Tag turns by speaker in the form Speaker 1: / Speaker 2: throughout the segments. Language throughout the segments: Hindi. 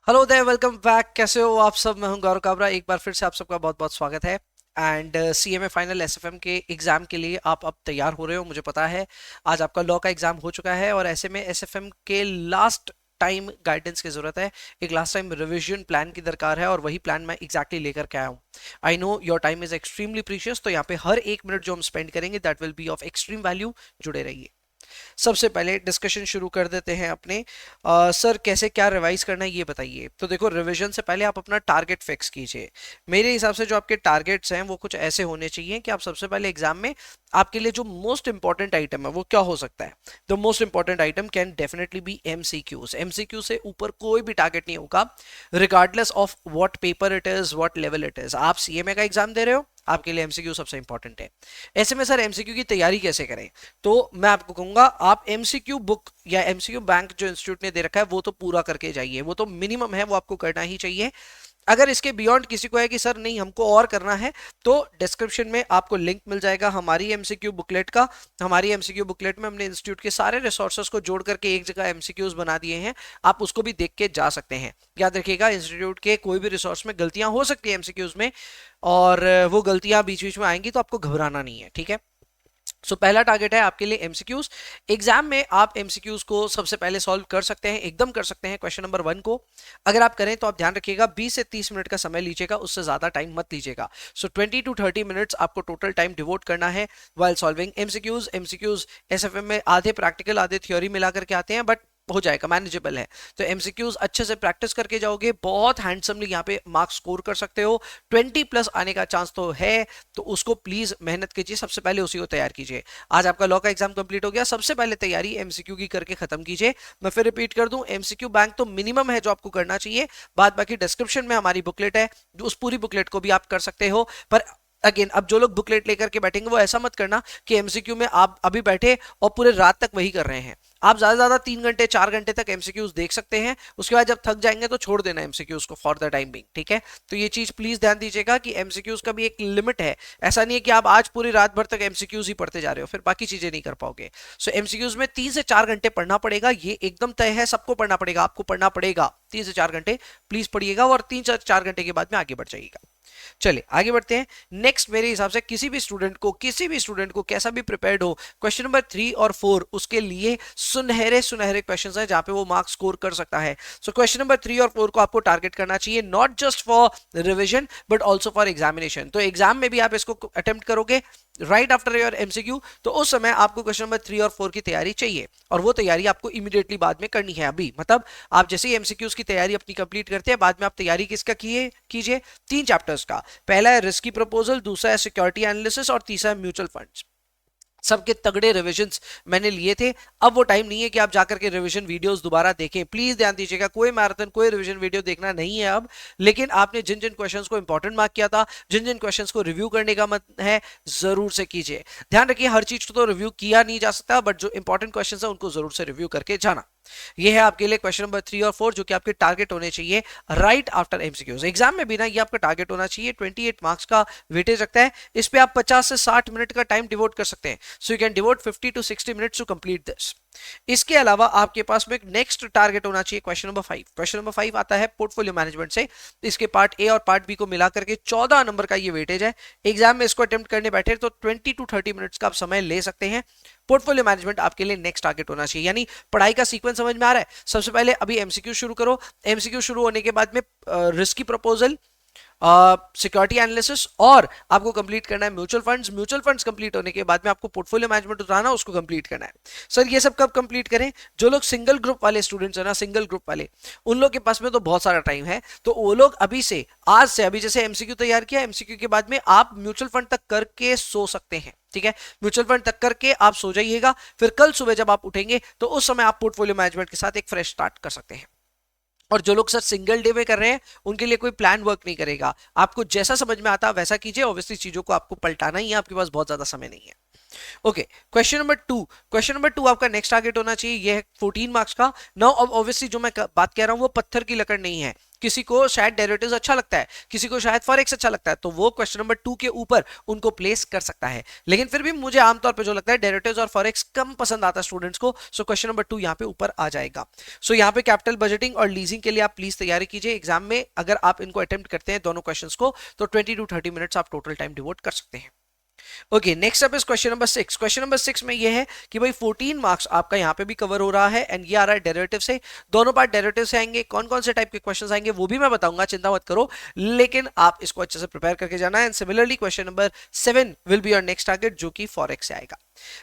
Speaker 1: Hello there, welcome back. कैसे हो आप सब? मैं हूं गौरव काबरा। एक बार फिर से आप सबका बहुत बहुत स्वागत है। एंड सीएमए फाइनल एसएफएम के एग्जाम के लिए आप अब तैयार हो रहे हो, मुझे पता है। आज आपका लॉ का एग्जाम हो चुका है और ऐसे में एसएफएम के लास्ट टाइम गाइडेंस की जरूरत है। एक लास्ट टाइम रिवीजन प्लान की दरकार है और वही प्लान मैं एग्जैक्टली लेकर के आया हूँ। I know your time is extremely precious, तो यहाँ पे हर एक मिनट जो हम स्पेंड करेंगे that will be of extreme value. जुड़े रहिए। सबसे पहले डिस्कशन शुरू कर देते हैं अपने। सर कैसे क्या रिवाइज करना है ये बताइए। तो देखो, रिवीजन से पहले आप अपना टारगेट फिक्स कीजिए। मेरे हिसाब से जो आपके टारगेट्स हैं वो कुछ ऐसे होने चाहिए कि आप सबसे पहले एग्जाम में आपके लिए जो मोस्ट इंपॉर्टेंट आइटम है वो क्या हो सकता है। The most important item can definitely be MCQs. MCQ से ऊपर कोई भी टारगेट नहीं होगा, regardless of what paper it is, what level it is. आप सीएमए का एग्जाम दे रहे हो, आपके लिए एमसीक्यू सबसे इंपॉर्टेंट है। ऐसे में सर एमसीक्यू की तैयारी कैसे करें? तो मैं आपको कहूंगा आप एमसीक्यू बुक या एमसीक्यू बैंक जो इंस्टीट्यूट ने दे रखा है वो तो पूरा करके जाइए। वो तो मिनिमम है, वो आपको करना ही चाहिए। अगर इसके बियॉन्ड किसी को है कि सर नहीं हमको और करना है, तो डिस्क्रिप्शन में आपको लिंक मिल जाएगा हमारी एमसीक्यू बुकलेट का। हमारी एमसीक्यू बुकलेट में हमने इंस्टीट्यूट के सारे रिसोर्सेज को जोड़ करके एक जगह एमसीक्यूज बना दिए हैं। आप उसको भी देख के जा सकते हैं। याद रखिएगा, इंस्टीट्यूट के कोई भी रिसोर्स में गलतियां हो सकती है एमसीक्यूज में, और वो गलतियां बीच बीच में आएंगी तो आपको घबराना नहीं है, ठीक है। पहला टारगेट है आपके लिए एमसीक्यूज। एग्जाम में आप एमसीक्यूज को सबसे पहले सॉल्व कर सकते हैं, एकदम कर सकते हैं क्वेश्चन नंबर 1 को। अगर आप करें तो आप ध्यान रखिएगा 20 से 30 मिनट का समय लीजिएगा, उससे ज्यादा टाइम मत लीजिएगा। 20 टू 30 मिनट्स आपको टोटल टाइम डिवोट करना है while solving MCQs. MCQs SFM में आधे प्रैक्टिकल आधे थ्योरी मिला करके आते हैं, बट हो जाएगा, मैनेजेबल है। तो एमसीक्यूज अच्छे से प्रैक्टिस करके जाओगे, बहुत हैंडसमली यहाँ पे मार्क्स स्कोर कर सकते हो। 20 प्लस आने का चांस तो है, तो उसको प्लीज मेहनत कीजिए, सबसे पहले उसी को तैयार कीजिए। आज आपका लॉ का एग्जाम कंप्लीट हो गया, सबसे पहले तैयारी एमसीक्यू की करके खत्म कीजिए। मैं फिर रिपीट कर दूं, एमसीक्यू बैंक तो मिनिमम है जो आपको करना चाहिए। बाद बाकी डिस्क्रिप्शन में हमारी बुकलेट है, उस पूरी बुकलेट को भी आप कर सकते हो। पर अगेन, अब जो लोग बुकलेट लेकर के बैठेंगे वो ऐसा मत करना कि एमसीक्यू में आप अभी बैठे और पूरे रात तक वही कर रहे हैं। आप ज्यादा से ज्यादा 3 घंटे 4 घंटे तक एमसीक्यूज देख सकते हैं, उसके बाद जब थक जाएंगे तो छोड़ देना एमसीक्यूज को फॉर द टाइम बिंग, ठीक है। तो ये चीज प्लीज ध्यान दीजिएगा कि एमसीक्यूज का भी एक लिमिट है। ऐसा नहीं है कि आप आज पूरी रात भर तक एमसीक्यूज ही पढ़ते जा रहे हो, फिर बाकी चीजें नहीं कर पाओगे। एमसीक्यूज में 3 से 4 घंटे पढ़ना पड़ेगा, ये एकदम तय है, सबको पढ़ना पड़ेगा, आपको पढ़ना पड़ेगा 3 से 4 घंटे। प्लीज पढ़िएगा और 3 से 4 घंटे के बाद में आगे बढ़ जाइएगा। चलिए आगे बढ़ते हैं। नेक्स्ट, मेरे हिसाब से किसी भी स्टूडेंट को कैसा भी प्रिपेयर्ड हो, क्वेश्चन नंबर 3 और 4 उसके लिए सुनहरे सुनहरे क्वेश्चंस हैं जहां पे वो मार्क्स स्कोर कर सकता है। क्वेश्चन नंबर 3 और 4 को आपको टारगेट करना चाहिए, not just for revision but also for examination. तो एग्जाम में भी आप इसको अटेम्प्ट करोगे राइट आफ्टर योर एमसीक्यू, तो उस समय आपको क्वेश्चन नंबर 3 और 4 की तैयारी चाहिए, और वो तैयारी आपको इमीडिएटली बाद में करनी है। अभी मतलब आप जैसे ही एमसीक्यूज की तैयारी अपनी कंप्लीट करते हैं, बाद में आप तैयारी किसका कीजिए? 3 चैप्टर्स का। पहला है रिस्की प्रपोजल, दूसरा है सिक्योरिटी एनालिसिस और तीसरा है म्यूचुअल फंड्स। सबके तगड़े रिविजन्स मैंने लिए थे। अब वो टाइम नहीं है कि आप जाकर के रिवीजन वीडियोस दोबारा देखें, प्लीज ध्यान दीजिएगा। कोई मैराथन कोई रिवीजन वीडियो देखना नहीं है अब। लेकिन आपने जिन जिन क्वेश्चंस को इंपॉर्टेंट मार्क किया था, जिन जिन क्वेश्चंस को रिव्यू करने का मन है, जरूर से कीजिए। ध्यान रखिए, हर चीज को तो रिव्यू किया नहीं जा सकता, बट जो इंपॉर्टेंट क्वेश्चन है उनको जरूर से रिव्यू करके जाना। ये है आपके लिए क्वेश्चन नंबर 3 और 4 जो कि आपके टारगेट होने चाहिए राइट आफ्टर एमसीक्यूज। एग्जाम में भी ना ये आपका टारगेट होना चाहिए। 28 मार्क्स का वेटेज रखता है, इस पे आप 50 से 60 मिनट का टाइम डिवोट कर सकते हैं। So you can devote 50 to 60 minutes to complete this. इसके अलावा आपके पास में नेक्स्ट टारगेट होना चाहिए क्वेश्चन नंबर 5। क्वेश्चन नंबर 5 आता है पोर्टफोलियो मैनेजमेंट से। इसके पार्ट ए और पार्ट बी को मिलाकर के 14 नंबर का ये वेटेज है। एग्जाम में इसको अटेम्प्ट करने बैठे तो 20 to 30 मिनट्स का आप समय ले सकते हैं। पोर्टफोलियो मैनेजमेंट आपके लिए नेक्स्ट टारगेट होना चाहिए। यानी पढ़ाई का सीक्वेंस समझ में आ रहा है? सबसे पहले अभी एमसीक्यू शुरू करो, एमसीक्यू शुरू होने के बाद में रिस्की प्रपोजल, सिक्योरिटी एनालिसिस, और आपको कंप्लीट करना है mutual funds. Mutual funds complete होने के बाद में आपको पोर्टफोलियो मैनेजमेंट उतारना, उसको कंप्लीट करना है। सर ये सब कब कंप्लीट करें? जो लोग सिंगल ग्रुप वाले स्टूडेंट्स हैं ना, सिंगल ग्रुप वाले, उन लोग के पास में तो बहुत सारा टाइम है। तो वो लोग अभी से, आज से, अभी जैसे एमसीक्यू तैयार किया, एमसीक्यू के बाद में आप म्यूचुअल फंड तक करके सो सकते हैं, ठीक है। म्यूचुअल फंड तक करके आप सो जाइएगा, फिर कल सुबह जब आप उठेंगे तो उस समय आप पोर्टफोलियो मैनेजमेंट के साथ एक फ्रेश स्टार्ट कर सकते हैं। और जो लोग सर सिंगल डे में कर रहे हैं उनके लिए कोई प्लान वर्क नहीं करेगा। आपको जैसा समझ में आता है वैसा कीजिए, ऑब्वियसली चीजों को आपको पलटाना ही है, आपके पास बहुत ज्यादा समय नहीं है। ओके, क्वेश्चन नंबर 2 आपका नेक्स्ट टारगेट होना चाहिए, यह है 14 मार्क्स का। नाउ अब ऑब्वियसली जो मैं बात कह रहा हूं वो पत्थर की लकड़ नहीं है। किसी को शायद डेरिवेटिव्स अच्छा लगता है, किसी को शायद फॉरेक्स अच्छा लगता है, तो वो क्वेश्चन नंबर 2 के ऊपर उनको प्लेस कर सकता है। लेकिन फिर भी मुझे आमतौर पे जो लगता है डेरिवेटिव्स और फॉरेक्स कम पसंद आता है स्टूडेंट्स को, सो क्वेश्चन नंबर 2 यहाँ पे ऊपर आ जाएगा। सो यहाँ पे कैपिटल बजटिंग और लीजिंग के लिए आप प्लीज तैयारी कीजिए एग्जाम में। अगर आप इनको अटेम्प्ट करते हैं दोनों क्वेश्चंस को, तो 20 to 30 मिनट्स आप टोटल टाइम डिवोट कर सकते हैं। Okay, next up is question number 6। Question number 6 में ये है कि भाई 14 मार्क्स आपका यहाँ पे भी कवर हो रहा है एंड ये आ रहा है डेरिवेटिव से। दोनों पार्ट डेरिवेटिव से आएंगे। कौन कौन से टाइप के क्वेश्चंस आएंगे वो भी मैं बताऊंगा, चिंता मत करो, लेकिन आप इसको अच्छे से प्रिपेयर करके जाना है। And similarly question number 7 will be your next target, जो कि फॉरेक्स से आएगा।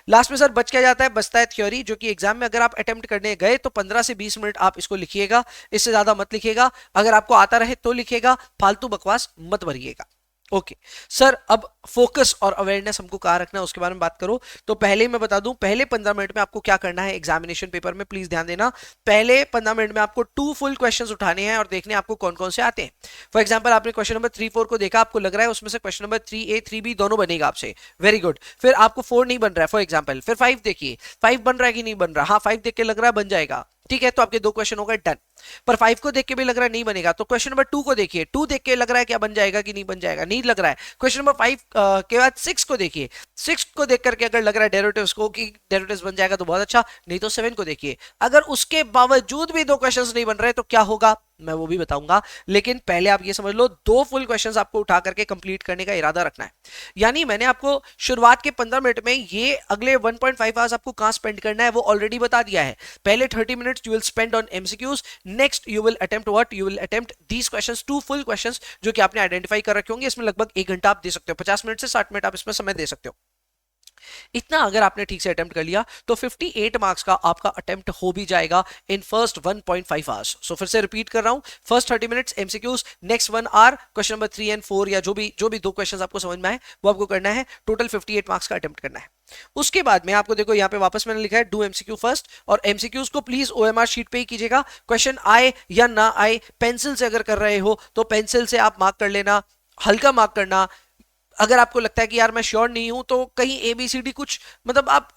Speaker 1: लास्ट में सर बच क्या जाता है? बचता है थ्योरी, जो कि एग्जाम में अगर आप अटेम्प्ट करने गए तो 15 से 20 मिनट आप इसको लिखिएगा, इससे ज्यादा मत लिखिएगा। अगर आपको आता रहे तो लिखिएगा, फालतू बकवास मत भरिएगा। ओके सर, अब फोकस और अवेयरनेस हमको कहाँ रखना है उसके बारे में बात करो। तो पहले ही मैं बता दूं, पहले 15 मिनट में आपको क्या करना है एग्जामिनेशन पेपर में, प्लीज ध्यान देना। पहले 15 मिनट में आपको 2 फुल क्वेश्चंस उठाने हैं और देखने आपको कौन कौन से आते हैं। फॉर एग्जांपल आपने क्वेश्चन नंबर 3 4 को देखा, आपको लग रहा है उसमें से क्वेश्चन नंबर 3A 3B दोनों बनेगा आपसे, वेरी गुड। फिर आपको 4 नहीं बन रहा है फॉर एग्जाम्पल, फिर 5 देखिए, 5 बन रहा है कि नहीं बन रहा? हाँ 5 देख के लग रहा है बन जाएगा, ठीक है, तो आपके 2 क्वेश्चन हो गए डन। पर 5 को देख के भी लग रहा है नहीं बनेगा, तो क्वेश्चन नंबर 2 को देखिए, 2 देख के लग रहा है क्या बन जाएगा कि नहीं बन जाएगा, नहीं लग रहा है। क्वेश्चन नंबर 5 के बाद 6 को देखिए, 6 को देख करके अगर लग रहा है डेरिवेटिव्स को कि डेरिवेटिव्स बन जाएगा तो बहुत अच्छा, नहीं तो 7 को देखिए। अगर उसके बावजूद भी 2 क्वेश्चंस नहीं बन रहे तो क्या होगा मैं वो भी बताऊंगा, लेकिन पहले आप ये समझ लो 2 फुल क्वेश्चंस आपको उठा करके कंप्लीट करने का इरादा रखना है। यानी मैंने आपको शुरुआत के 15 मिनट में ये अगले 1.5 आवर्स आपको कहां स्पेंड करना है वो ऑलरेडी बता दिया है। पहले 30 minutes you will spend on MCQs, next you will attempt what, you will attempt these questions, 2 full questions जो कि आपने आइडेंटिफाई कर रखे होंगे। इसमें लगभग 1 घंटा आप दे सकते हो, 50 मिनट से 60 मिनट आप इसमें समय दे सकते हो। इतना अगर आपने ठीक से अटेम्प्ट कर लिया तो 58 मार्क्स का आपका अटेम्प्ट हो भी जाएगा इन फर्स्ट 1.5 आवर्स। सो फिर से रिपीट कर रहा हूं, first 30 minutes MCQs, next 1 hour question number 3 and 4 या जो भी 2 क्वेश्चंस आपको समझ में आए वो आपको करना है। टोटल 58 मार्क्स का अटेम्प्ट करना है। उसके बाद में आपको देखो यहाँ पे वापस मैंने लिखा है डू एमसीक्यू फर्स्ट, और एमसीक्यूज को प्लीज ओएमआर शीट पे ही कीजिएगा। क्वेश्चन आए या ना आए, पेंसिल से अगर कर रहे हो तो पेंसिल से आप मार्क कर लेना, हल्का मार्क करना। अगर आपको लगता है कि यार मैं श्योर नहीं हूं तो कहीं ABCD कुछ मतलब आप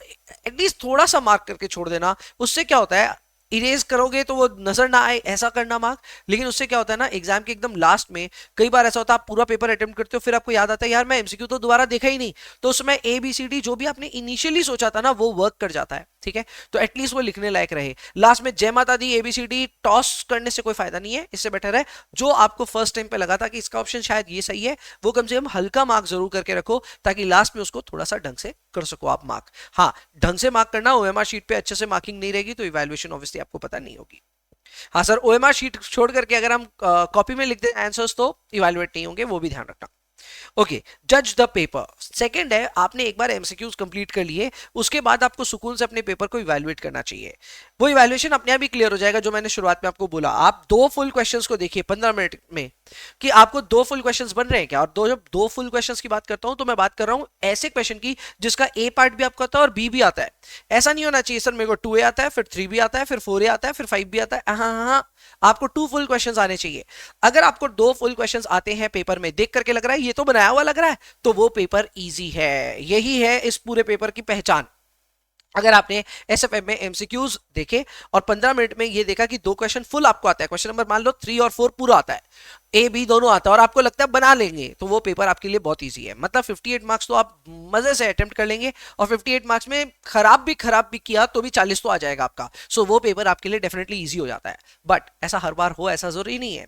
Speaker 1: एटलीस्ट थोड़ा सा मार्क करके छोड़ देना। उससे क्या होता है, इरेज करोगे तो वो नजर ना आए ऐसा करना मार्क, लेकिन उससे क्या होता है ना एग्जाम के एकदम लास्ट में कई बार ऐसा होता है आप पूरा पेपर अटेम्प्ट करते हो फिर आपको याद आता है यार मैं एमसीक्यू तो दोबारा देखा ही नहीं, तो उसमें ABCD जो भी आपने इनिशियली सोचा था ना वो वर्क कर जाता है, ठीक है। तो एटलीस्ट वो लिखने लायक रहे। लास्ट में जय माता दी ABCD टॉस करने से कोई फायदा नहीं है, इससे बेटर है जो आपको फर्स्ट टाइम पे लगा था कि इसका ऑप्शन शायद ये सही है, वो कम से कम हल्का मार्क जरूर करके रखो ताकि लास्ट में उसको थोड़ा सा ढंग से कर सको आप मार्क। हाँ ढंग से मार्क करना, OMR शीट पे अच्छे से मार्किंग नहीं रहेगी तो इवैल्यूएशन ऑब्वियसली आपको पता नहीं होगी। हाँ सर, OMR शीट छोड़ करके अगर हम कॉपी में लिख दें आंसर्स तो इवैल्यूएट नहीं होंगे, वो भी ध्यान रखना। ओके, जज द पेपर। सेकंड है, आपने एक बार एमसीक्यूज कंप्लीट कर लिए, उसके बाद आपको सुकून से अपने पेपर को इवैल्यूएट करना चाहिए। वो इवैल्यूएशन अपने आप ही क्लियर हो जाएगा जो मैंने शुरुआत में आपको बोला। आप 2 फुल क्वेश्चंस को देखिए 15 मिनट में कि आपको 2 फुल क्वेश्चंस बन रहे हैं क्या। और जब 2 फुल क्वेश्चंस की बात करता हूं तो मैं बात कर रहा हूं ऐसे क्वेश्चन की जिसका A पार्ट भी आपका आता है और B भी आता है। ऐसा नहीं होना चाहिए सर मेरे को 2A आता है फिर 3B आता है फिर 4A आता है फिर 5B आता है। हाँ, आपको 2 फुल क्वेश्चंस आने चाहिए। अगर आपको 2 फुल क्वेश्चंस आते हैं पेपर में, देख करके लग रहा है ये तो बनाया हुआ लग रहा है, तो वो पेपर इजी है। यही है इस पूरे पेपर की पहचान। अगर आपने एसएफएम में एमसीक्यूज देखे और 15 मिनट में ये देखा कि 2 क्वेश्चन फुल आपको आता है, क्वेश्चन नंबर मान लो 3 और 4 पूरा आता है, A B दोनों आता है और आपको लगता है बना लेंगे, तो वो पेपर आपके लिए बहुत इजी है। मतलब 58 मार्क्स तो आप मजे से अटेम्प्ट कर लेंगे और 58 मार्क्स में खराब भी किया तो भी 40 तो आ जाएगा आपका। सो वो पेपर आपके लिए डेफिनेटली इजी हो जाता है। बट ऐसा हर बार हो ऐसा जरूरी नहीं है।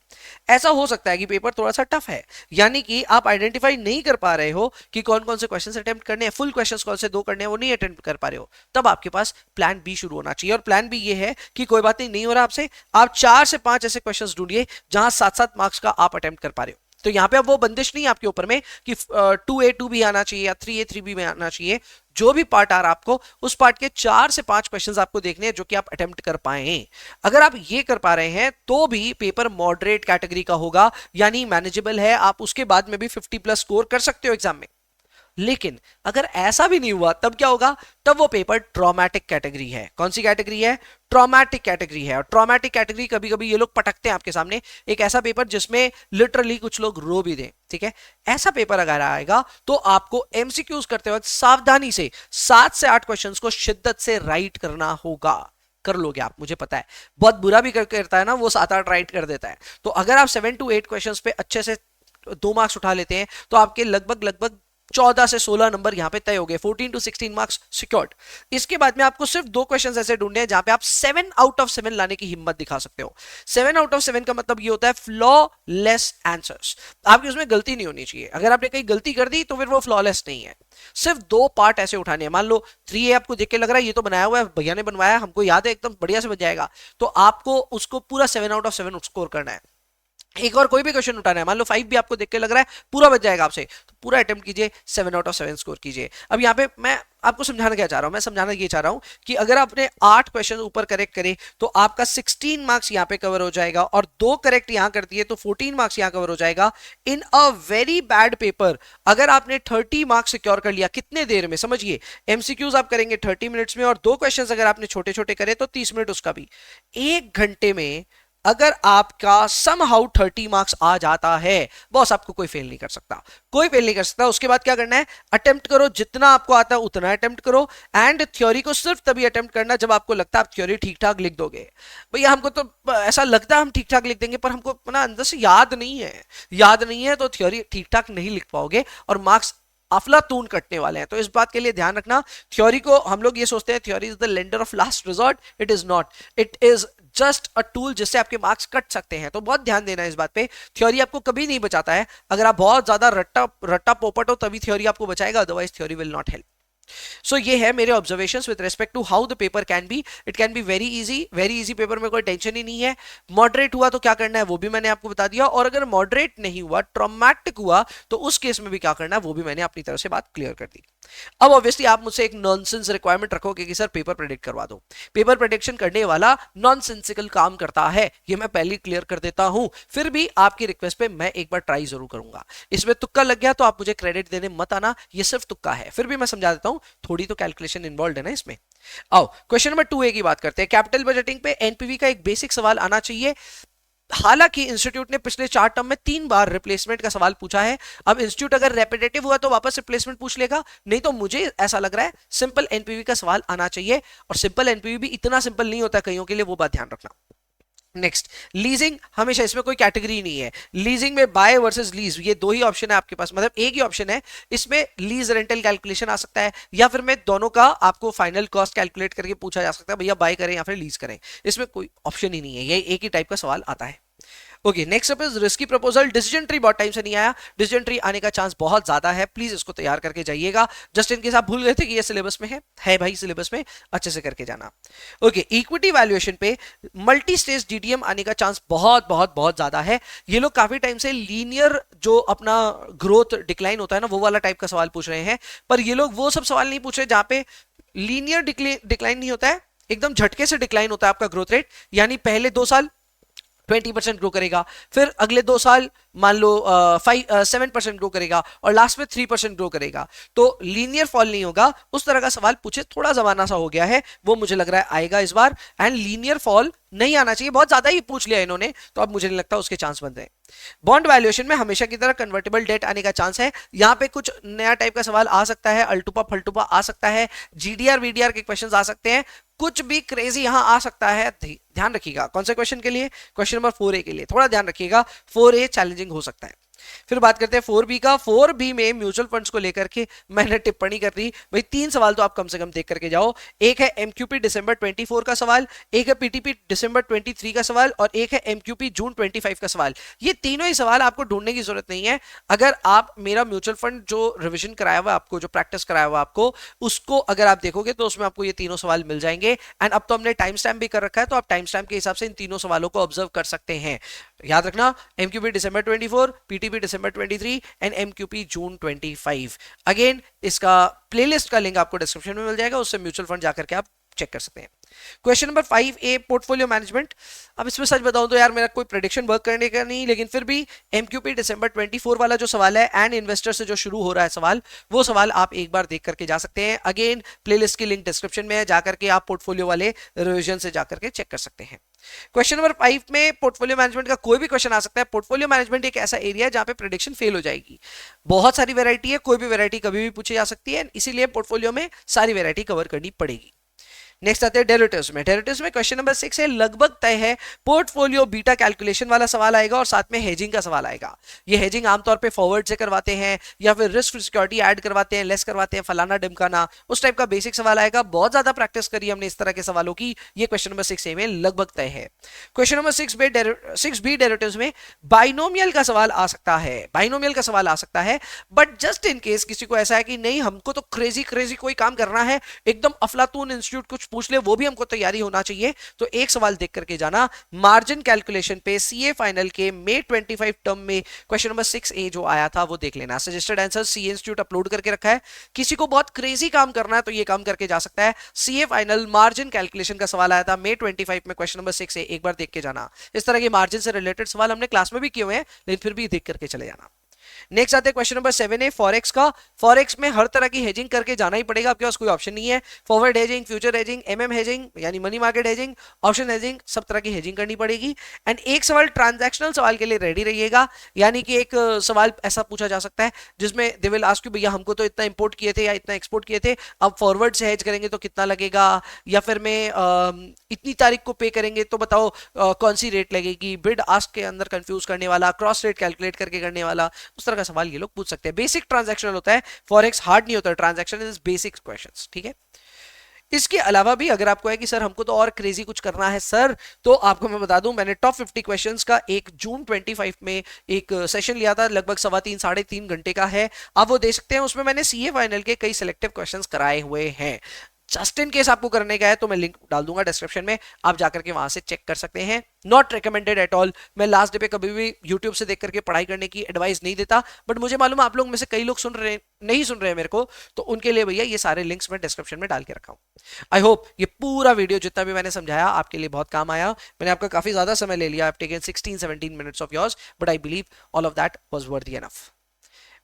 Speaker 1: ऐसा हो सकता है कि पेपर थोड़ा सा टफ है, यानी कि आप आइडेंटिफाई नहीं कर पा रहे हो कि कौन कौन से क्वेश्चन अटेम्प्ट करने हैं, फुल क्वेश्चन कौन से 2 करने हैं वो नहीं अटेम्प्ट कर पा रहे हो, तब आपके पास प्लान बी शुरू होना चाहिए। और प्लान बी ये है कि कोई बात नहीं हो रहा आपसे, आप 4 से 5 ऐसे क्वेश्चंस ढूंढिए जहां 7-7 मार्क्स का आप अटेम्प्ट कर पा रहे हो। तो यहां पे अब वो बंदिश नहीं है आपके ऊपर में कि 2A 2B आना चाहिए या 3A 3B में आना चाहिए। जो भी पार्ट आ रहा है आपको उस पार्ट के 4 से 5 क्वेश्चंस आपको देखने हैं जो कि आप अटेम्प्ट कर पाए। अगर आप ये कर पा रहे हैं तो भी पेपर मॉडरेट कैटेगरी का होगा, यानी मैनेजेबल है, आप उसके बाद में भी 50+ स्कोर कर सकते हो एग्जाम में। लेकिन अगर ऐसा भी नहीं हुआ तब क्या होगा, तब वो पेपर ट्रॉमेटिक कैटेगरी है। कौन सी कैटेगरी है? ट्रॉमेटिक कैटेगरी है। और ट्रॉमेटिक कैटेगरी कभी कभी ये लोग पटकते हैं आपके सामने एक ऐसा पेपर जिसमें लिटरली कुछ लोग रो भी दें, ठीक है। ऐसा पेपर अगर आएगा तो आपको एमसीक्यूज करते वक्त सावधानी से 7 से 8 क्वेश्चंस को शिद्दत से राइट करना होगा। कर लोगे आप, मुझे पता है। बहुत बुरा भी करता है ना वो, 7-8 राइट कर देता है। तो अगर आप 7 to 8 क्वेश्चंस पे अच्छे से 2 मार्क्स उठा लेते हैं तो आपके लगभग लगभग 14 से 16 नंबर यहां पे तय हो गए, 14 to 16 मार्क्स सिक्योर्ड। इसके बाद में आपको सिर्फ 2 क्वेश्चंस ऐसे ढूंढने हैं जहां पे आप 7 आउट ऑफ 7 लाने की हिम्मत दिखा सकते हो। 7 आउट ऑफ 7 का मतलब ये होता है फ्लॉलेस आंसर्स। आपकी उसमें गलती नहीं होनी चाहिए, अगर आपने कहीं गलती कर दी तो फिर वो फ्लॉलेस नहीं है। सिर्फ 2 पार्ट ऐसे उठाने हैं। मान लो 3A आपको देख के लग रहा है ये तो बनाया हुआ है, भैया ने बनवाया, हमको याद है, एकदम बढ़िया से बन जाएगा, तो आपको उसको पूरा 7 आउट ऑफ 7 स्कोर करना है। एक और कोई भी क्वेश्चन उठाना है, मान लो 5 भी आपको देख के लग रहा है पूरा बच जाएगा आपसे, तो पूरा अटेम्प्ट कीजिए, 7 आउट ऑफ 7 स्कोर कीजिए। अब यहाँ पे मैं आपको समझाना क्या चाह रहा हूं, मैं समझाना ये चाह रहा हूं कि अगर आपने 8 क्वेश्चन ऊपर करेक्ट करे तो आपका 16 मार्क्स यहां पे कवर हो जाएगा, और 2 करेक्ट यहां कर दिए तो 14 मार्क्स यहां कवर हो जाएगा। इन अ वेरी बैड पेपर अगर आपने 30 मार्क्स सिक्योर कर लिया, कितने देर में समझिए, एमसीक्यूज आप करेंगे 30 मिनट्स में, और 2 क्वेश्चन अगर आपने छोटे छोटे करे तो 30 मिनट उसका भी, 1 घंटे में अगर आपका समहाउ 30 मार्क्स आ जाता है, बॉस आपको कोई फेल नहीं कर सकता, कोई फेल नहीं कर सकता। उसके बाद क्या करना है, अटेम्प्ट करो, जितना आपको आता है उतना अटेम्प्ट करो, एंड थ्योरी को सिर्फ तभी अटेम्प्ट करना जब आपको लगता है आप थ्योरी ठीक ठाक लिख दोगे। भैया हमको तो ऐसा लगता है हम ठीक ठाक लिख देंगे, पर हमको ना अंदर से याद नहीं है, याद नहीं है तो थ्योरी ठीक ठाक नहीं लिख पाओगे और मार्क्स अफलातून कटने वाले हैं। तो इस बात के लिए ध्यान रखना, थ्योरी को हम लोग ये सोचते हैं theory is the lender of last resort, it is not, it is just a tool जिससे आपके मार्क्स कट सकते हैं। तो बहुत ध्यान देना इस बात पे, थ्योरी आपको कभी नहीं बचाता है। अगर आप बहुत ज्यादा रट्टा पोपट हो तभी थ्योरी आपको बचाएगा, otherwise theory will not help. So ये है मेरे observations with respect to how the paper can be. It can be very easy paper में कोई टेंशन ही नहीं है। मॉडरेट हुआ तो क्या करना है वो भी मैंने आपको बता दिया, और अगर मॉडरेट नहीं हुआ, ट्रॉमेटिक हुआ, तो उस केस में भी क्या करना है वो भी मैंने अपनी तरफ से बात क्लियर कर दी। अब ऑब्वियसली आप मुझसे एक नॉनसेंस रिक्वायरमेंट रखोगे कि सर पेपर प्रेडिक्ट करवा दो। पेपर प्रेडिक्शन करने वाला नॉनसेंसिकल काम करता है, ये मैं पहले क्लियर कर देता हूं, फिर भी आपकी रिक्वेस्ट पे मैं एक बार ट्राई जरूर करूंगा। इसमें तुक्का लग गया तो आप मुझे क्रेडिट देने मत आना, ये सिर्फ तुक्का है, फिर भी मैं समझा देता हूं, थोड़ी तो कैलकुलेशन इन्वॉल्व है ना इसमें। आओ क्वेश्चन नंबर 2A की बात करते हैं। कैपिटल बजटिंग पे एनपीवी का एक बेसिक सवाल आना चाहिए। हालांकि इंस्टीट्यूट ने पिछले 4 टर्म में 3 बार रिप्लेसमेंट का सवाल पूछा है। अब इंस्टीट्यूट अगर रेपिटेटिव हुआ तो वापस रिप्लेसमेंट पूछ लेगा, नहीं तो मुझे ऐसा लग रहा है सिंपल एनपीवी का सवाल आना चाहिए, और सिंपल एनपीवी भी इतना सिंपल नहीं होता कईयों के लिए, वो बात ध्यान रखना। नेक्स्ट, लीजिंग, हमेशा इसमें कोई कैटेगरी नहीं है। लीजिंग में बाय वर्सेस लीज, ये 2 ही ऑप्शन है आपके पास, मतलब एक ही ऑप्शन है। इसमें लीज रेंटल कैलकुलेशन आ सकता है, या फिर मैं दोनों का आपको फाइनल कॉस्ट कैलकुलेट करके पूछा जा सकता है, भैया बाय करें या फिर लीज करें। इसमें कोई ऑप्शन ही नहीं है, ये एक ही टाइप का सवाल आता है। Okay, next up is risky proposal. Decision tree बहुत टाइम से नहीं आया, डिसीजन ट्री आने का चांस बहुत ज्यादा है, प्लीज इसको तैयार करके जाइएगा। जस्ट इन केस आप भूल गए थे कि ये सिलेबस में है भाई, सिलेबस में अच्छे से करके जाना। ओके, इक्विटी वैल्यूएशन पे मल्टी स्टेज डीडीएम आने का चांस बहुत बहुत बहुत ज्यादा है। ये लोग काफी टाइम से लीनियर जो अपना ग्रोथ डिक्लाइन होता है ना, वो वाला टाइप का सवाल पूछ रहे हैं, पर ये लोग वो सब सवाल नहीं पूछ रहे जहां पे लीनियर डिक्लाइन नहीं होता है, एकदम झटके से डिक्लाइन होता है आपका ग्रोथ रेट। यानी पहले 2 साल 20% ग्रो करेगा, फिर अगले 2 साल मान लो 7% ग्रो करेगा, और लास्ट में 3% ग्रो करेगा। तो लीनियर फॉल नहीं होगा, उस तरह का सवाल पूछे, थोड़ा जमाना सा हो गया है, वो मुझे लग रहा है आएगा इस बार। एंड लीनियर फॉल नहीं आना चाहिए, बहुत ज्यादा ही पूछ लिया इन्होंने, तो अब मुझे नहीं लगता उसके चांस बन रहे। बॉन्ड वैल्यूएशन में हमेशा की तरह कन्वर्टेबल डेट आने का चांस है। यहां पे कुछ नया टाइप का सवाल आ सकता है, अल्टुपा फल्टुपा आ सकता है, जीडीआर वीडीआर के क्वेश्चंस आ सकते हैं, कुछ भी क्रेजी यहां आ सकता है। ध्यान रखिएगा कौन से क्वेश्चन के लिए, क्वेश्चन नंबर 4A के लिए थोड़ा ध्यान रखिएगा, 4A चैलेंजिंग हो सकता है। फिर बात करते हैं 4B का। 4B में म्यूचुअल फंड्स को लेकर के मैंने टिप्पणी कर दी भाई, 3 सवाल तो आप कम से कम देख करके जाओ। एक है एमक्यूपी दिसंबर 24 का सवाल, एक है पीटीपी दिसंबर 23 का सवाल, और एक है एमक्यूपी जून 25 का सवाल। ये तीनों ही सवाल आपको ढूंढने की जरूरत नहीं है। अगर आप मेरा म्यूचुअल फंड जो रिविजन कराया हुआ आपको, जो प्रैक्टिस कराया हुआ आपको, उसको अगर आप देखोगे तो उसमें आपको ये तीनों सवाल मिल जाएंगे। एंड अब तो हमने टाइम स्टैम्प भी कर रखा है, तो आप टाइम स्टैम्प के हिसाब से इन तीनों सवालों को ऑब्जर्व कर सकते हैं। याद रखना, एमक्यूपी दिसंबर 24, पीटीपी दिसंबर 23 एंड एमक्यूपी जून 25। अगेन इसका प्लेलिस्ट का लिंक आपको डिस्क्रिप्शन में मिल जाएगा, उससे म्यूचुअल फंड जाकर के आप चेक कर सकते हैं। Question number 5A portfolio management. अब इसमें सच बताऊं तो यार मेरा कोई प्रेडिक्शन वर्क करने का नहीं, लेकिन फिर भी एमक्यूपी दिसंबर 24 वाला जो सवाल है एंड इन्वेस्टर से जो शुरू हो रहा है सवाल, वो सवाल आप एक बार देख करके जा सकते हैं। अगेन प्लेलिस्ट की लिंक डिस्क्रिप्शन में है, जाकर के आप पोर्टफोलियो वाले रिविजन से जाकर के चेक कर सकते हैं। क्वेश्चन नंबर 5 में पोर्टफोलियो मैनेजमेंट का कोई भी क्वेश्चन आ सकता है। पोर्टफोलियो मैनेजमेंट एक ऐसा एरिया है जहां पे प्रेडिक्शन फेल हो जाएगी। बहुत सारी वैरायटी है, कोई भी वैरायटी कभी भी पूछी जा सकती है, इसीलिए पोर्टफोलियो में सारी वैरायटी कवर करनी पड़ेगी। नेक्स्ट आते हैं डेरिवेटिव्स में। डेरिवेटिव्स में क्वेश्चन नंबर 6 है, लगभग तय है पोर्टफोलियो बीटा कैलकुलेशन वाला सवाल आएगा और साथ में हेजिंग का सवाल आएगा। ये हेजिंग आमतौर पे फॉरवर्ड से करवाते हैं या फिर रिस्क सिक्योरिटी ऐड करवाते हैं, लेस करवाते हैं, फलाना डिमकाना, उस टाइप का बेसिक सवाल आएगा। बहुत ज्यादा प्रैक्टिस करी हमने इस तरह के सवालों की। ये क्वेश्चन नंबर 6 में लगभग तय है। क्वेश्चन नंबर 6 बी डेरिवेटिव्स में बाइनोमियल का सवाल आ सकता है, बाइनोमियल का सवाल आ सकता है। बट जस्ट इन केस किसी को ऐसा है कि नहीं हमको तो क्रेजी क्रेजी कोई काम करना है, एकदम अफलातून इंस्टीट्यूट कुछ पूछ ले वो भी हमको तैयारी होना चाहिए, तो एक सवाल देख करके जाना। मार्जिन कैलकुलेशन पे सीए फाइनल के May 25 टर्म में क्वेश्चन नंबर 6A जो आया था वो देख लेना। Suggested answer CA institute upload करके रखा है। किसी को बहुत क्रेजी काम करना है तो ये काम करके जा सकता है। सीए फाइनल मार्जिन कैलकुलेशन का सवाल आया था May 25 में क्वेश्चन नंबर 6A, एक बार देख के जाना। इस तरह के मार्जिन से रिलेटेड सवाल हमने क्लास में भी किए हुए हैं, लेकिन फिर भी देख करके चले जाना। नेक्स्ट आते हैं क्वेश्चन नंबर 7A फॉरेक्स का। फॉरेक्स में हर तरह की हेजिंग करके जाना ही पड़ेगा, आपके पास कोई ऑप्शन नहीं है। Forward hedging, future hedging, MM hedging यानी money market hedging, option hedging, सब तरह की हेजिंग करनी पड़ेगी। एंड एक सवाल ट्रांजैक्शनल सवाल के लिए रेडी रहिएगा, यानी कि एक सवाल ऐसा पूछा जा सकता है जिसमें दे विल आस्क यू भैया हमको तो इतना इंपोर्ट किए थे या इतना एक्सपोर्ट किए थे, अब फॉरवर्ड से हेज करेंगे तो कितना लगेगा, या फिर मैं इतनी तारीख को पे करेंगे तो बताओ कौन सी रेट लगेगी। बिड आस्क के अंदर कंफ्यूज करने वाला, क्रॉस रेट कैलकुलेट करके करने वाला, उस तरह का सवाल ये लोग पूछ सकते हैं। बेसिक ट्रांजैक्शनल होता है, फॉरेक्स हार्ड नहीं होता, ट्रांजैक्शन इज बेसिक क्वेश्चंस, ठीक है। इसके अलावा भी अगर आपको है कि सर हमको तो और क्रेजी कुछ करना है सर, तो आपको मैं बता दूं मैंने टॉप 50 क्वेश्चंस का एक जून 25 में एक सेशन लिया था, लगभग 3.5 घंटे का है, आप वो दे सकते हैं। उसमें मैंने सीए फाइनल के कई सिलेक्टिव क्वेश्चंस कराए हुए हैं। जस्ट इन केस आपको करने का है तो मैं लिंक डाल दूंगा डिस्क्रिप्शन में, आप जाकर के वहां से चेक कर सकते हैं। Not recommended at all. मैं लास्ट डे पे कभी भी यूट्यूब से देख करके पढ़ाई करने की एडवाइस नहीं देता, बट मुझे मालूम है आप लोग में से कई लोग सुन रहे नहीं सुन रहे हैं मेरे को, तो उनके लिए भैया ये सारे लिंक्स मैं डिस्क्रिप्शन में डाल के रखा हूं। आई होप ये पूरा वीडियो जितना भी मैंने समझाया आपके लिए बहुत काम आया। मैंने आपका काफी ज्यादा समय ले लिया, I have taken 16-17 minutes of yours, but I believe all of that was वर्दी एनफ।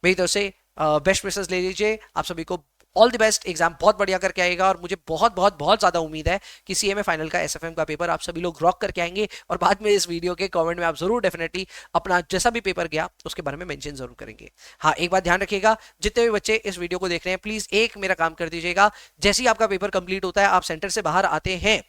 Speaker 1: मेरी तरफ से बेस्ट विशेस ले लीजिए, आप सभी को ऑल द बेस्ट। एग्जाम बहुत बढ़िया करके आएगा और मुझे बहुत बहुत बहुत ज्यादा उम्मीद है कि सीएमए फाइनल का एसएफएम का पेपर आप सभी लोग रॉक करके आएंगे। और बाद में इस वीडियो के कमेंट में आप जरूर डेफिनेटली अपना जैसा भी पेपर गया उसके बारे में मेंशन जरूर करेंगे। हाँ, एक बात ध्यान रखिएगा, जितने भी बच्चे इस वीडियो को देख रहे हैं प्लीज एक मेरा काम कर दीजिएगा, जैसे ही आपका पेपर कंप्लीट होता है, आप सेंटर से बाहर आते हैं,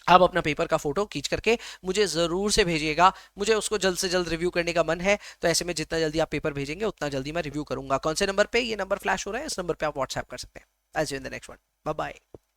Speaker 1: आप अपना पेपर का फोटो खींच करके मुझे जरूर से भेजिएगा। मुझे उसको जल्द से जल्द रिव्यू करने का मन है, तो ऐसे में जितना जल्दी आप पेपर भेजेंगे उतना जल्दी मैं रिव्यू करूंगा। कौन से नंबर पे? ये नंबर फ्लैश हो रहा है, इस नंबर पे आप व्हाट्सएप कर सकते हैं। I'll see you in the next one. Bye bye.